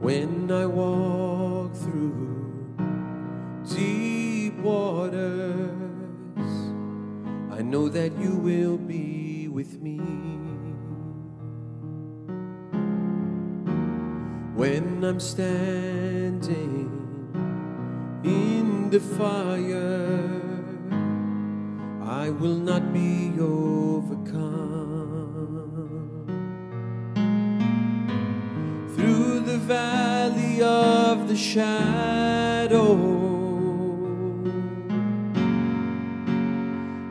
When I walk through deep waters, I know that you will be with me. When I'm standing in the fire, I will not be overcome. Through the valley of the shadow,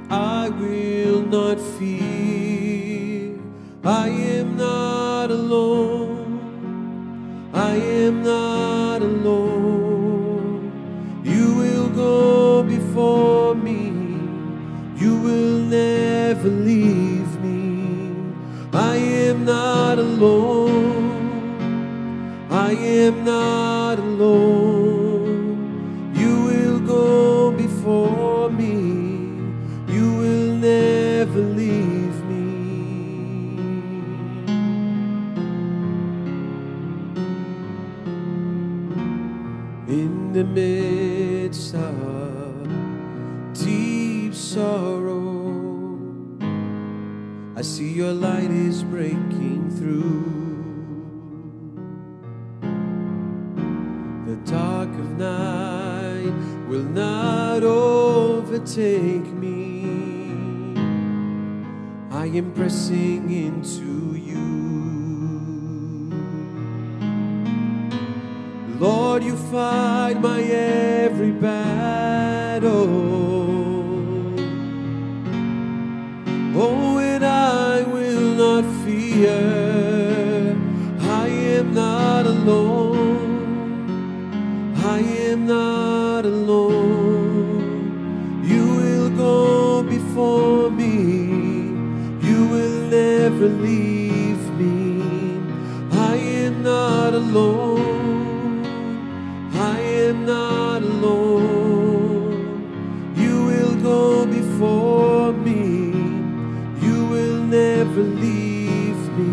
I will not fear. I am not alone. I am not alone. You will go before me. You will never leave me. I am not alone. I am not alone. You will go before me. You will never leave me. In the midst of deep sorrow, I see your light is breaking through. The dark of night will not overtake me. I am pressing into you. Lord, you fight my every battle. Oh, and I will not fear. I am not alone. I am not alone. You will go before me. You will never leave me. I am not alone. I am not alone. You will go before me. You will never leave me.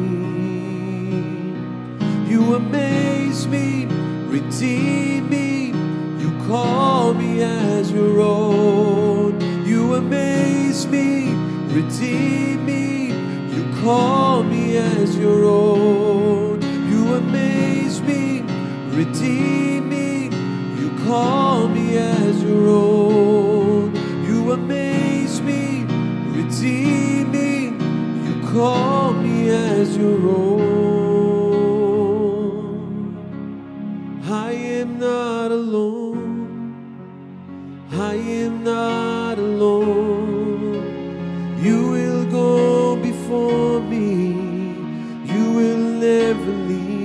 You amaze me, redeem me. You call me as your own. You amaze me, redeem me. You call me as your own. You amaze me, redeem me. You call me as your own. You amaze me, redeem me. You call me as your own. I am not alone. I am not alone. You will go before me. You will never leave.